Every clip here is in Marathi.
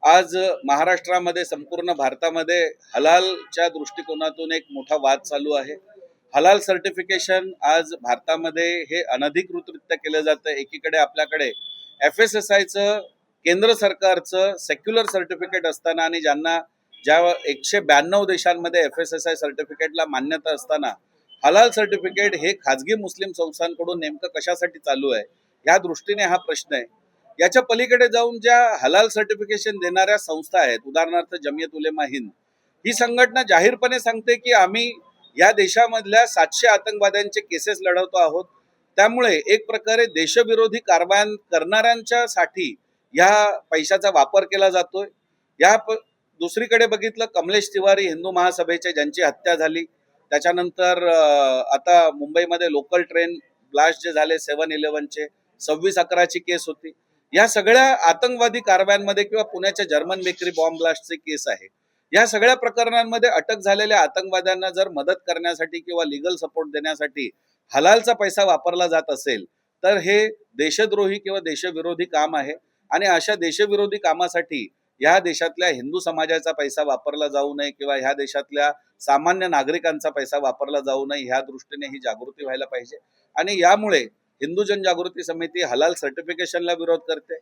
आज महाराष्ट्रामध्ये संपूर्ण भारतामध्ये हलालच्या दृष्टिकोनातून एक मोठा वाद चालू आहे। हलाल सर्टिफिकेशन आज भारतामध्ये हे अनधिकृतरित्या केलं जातं। एकीकडे आपल्याकडे FSSAIचं केंद्र सरकारचं सेक्युलर सर्टिफिकेट असताना आणि ज्या 192 देशांमध्ये FSSAI सर्टिफिकेटला मान्यता असताना हलाल सर्टिफिकेट हे खाजगी मुस्लिम संस्थांकडून नेमकं कशासाठी चालू आहे, या दृष्टीने हा प्रश्न आहे। याच्या पलीकडे जाऊन ज्या हलाल सर्टिफिकेशन देणाऱ्या संस्था आहेत, उदाहरणार्थ जमियत उलेमा हिंद, ही संघटना जाहीरपणे सांगते की आम्ही या देशामधल्या 700 आतंकवाद्यांचे केसेस लढवतो आहोत। त्यामुळे एक प्रकारे देशविरोधी कारवाया करणाऱ्यांच्या साठी या पैशाचा वापर केला जातोय। दुसरीकडे बघितलं, कमलेश तिवारी हिंदू महासभेचे ज्यांची हत्या झाली, त्याच्यानंतर आता मुंबईमध्ये लोकल ट्रेन ब्लास्ट जे झाले 7/11चे 26/11ची केस होती। या सगळ्या आतंकवादी कारवायांमध्ये किंवा पुण्याच्या जर्मन बेकरी बॉम्ब ब्लास्टची केस आहे, या सगळ्या प्रकरणांमध्ये अटक झालेल्या आतंकवाद्यांना जर मदत करण्यासाठी किंवा लीगल सपोर्ट देण्यासाठी हलालचा पैसा वापरला जात असेल तर हे देशद्रोही किंवा देशविरोधी काम आहे। आणि अशा देशविरोधी कामासाठी या देशातल्या हिंदू समाजाचा पैसा वापरला जाऊ नये किंवा ह्या देशातल्या सामान्य नागरिकांचा पैसा वापरला जाऊ नये, ह्या दृष्टीने ही जागृती व्हायला पाहिजे। आणि यामुळे हिंदू जनजागृती समिती हलाल सर्टिफिकेशनला विरोध करते।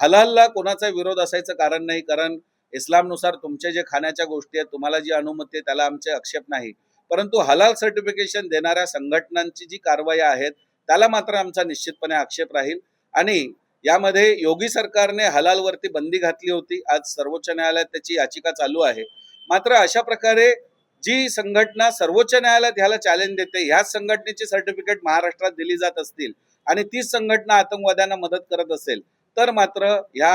हलालला कोणाचा विरोध असायचं कारण नाही, कारण इस्लामनुसार तुमचे जे खाण्याच्या गोष्टी आहेत, तुम्हाला जी अनुमती आहे त्याला आमचे आक्षेप नाही। परंतु हलाल सर्टिफिकेशन देणाऱ्या संघटनांची जी कारवाई आहेत त्याला मात्र आमचा निश्चितपणे आक्षेप राहील। आणि यामध्ये योगी सरकारने हलालवरती बंदी घातली होती, आज सर्वोच्च न्यायालयात त्याची याचिका चालू आहे। मात्र अशा प्रकारे जी संघटना सर्वोच्च न्यायालयात ह्याला चॅलेंज देते, ह्याच संघटनेची सर्टिफिकेट महाराष्ट्रात दिली जात असतील आणि तीच संघटना आतंकवाद्यांना मदत करत असेल तर मात्र ह्या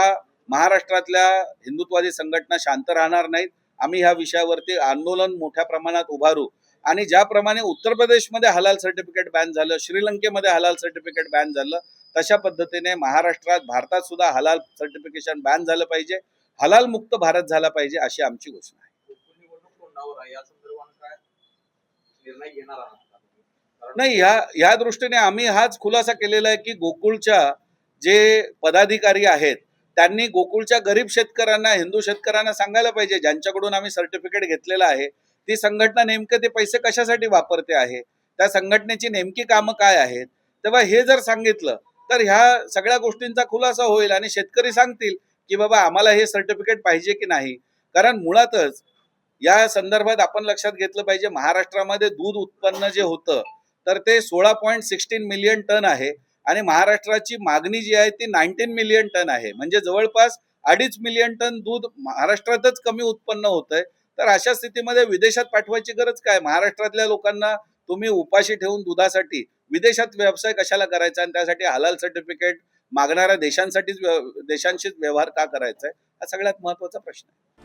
महाराष्ट्रातल्या हिंदुत्ववादी संघटना शांत राहणार नाहीत। आम्ही ह्या विषयावरती आंदोलन मोठ्या प्रमाणात उभारू। आणि ज्याप्रमाणे उत्तर प्रदेशमध्ये हलाल सर्टिफिकेट बॅन झालं, श्रीलंकेमध्ये हलाल सर्टिफिकेट बॅन झालं, तशा पद्धतीने महाराष्ट्रात, भारतात सुद्धा हलाल सर्टिफिकेशन बॅन झालं पाहिजे, हलाल मुक्त भारत झाला पाहिजे, अशी आमची घोषणा आहे। नाही, या दृष्टीने आम्ही हाच खुलासा केलेला आहे की गोकुळच्या जे पदाधिकारी आहेत त्यांनी गोकुळच्या गरीब शेतकऱ्यांना, हिंदू शेतकऱ्यांना सांगायला पाहिजे, ज्यांच्याकडून आम्ही सर्टिफिकेट घेतलेलं आहे ती संघटना नेमकं ते पैसे कशासाठी वापरते आहे, त्या संघटनेची नेमकी कामं काय आहेत। तेव्हा हे जर सांगितलं तर ह्या सगळ्या गोष्टींचा खुलासा होईल आणि शेतकरी सांगतील की बाबा आम्हाला हे सर्टिफिकेट पाहिजे की नाही। कारण मुळातच या संदर्भात आपण लक्षात घेतलं पाहिजे, महाराष्ट्रामध्ये दूध उत्पन्न जे होतं तर ते 16.16 मिलियन टन आहे आणि महाराष्ट्राची मागणी जी आहे ती 19 मिलियन टन आहे। म्हणजे जवळपास 2.5 मिलियन टन दूध महाराष्ट्रातच कमी उत्पन्न होतंय। तर अशा स्थितीमध्ये विदेशात पाठवायची गरज काय? महाराष्ट्रातल्या लोकांना तुम्ही उपाशी ठेवून दुधासाठी विदेशात व्यवसाय कशाला करायचा आणि त्यासाठी हलाल सर्टिफिकेट मागणाऱ्या देशांशीच व्यवहार का करायचा आहे, हा सगळ्यात महत्वाचा प्रश्न आहे।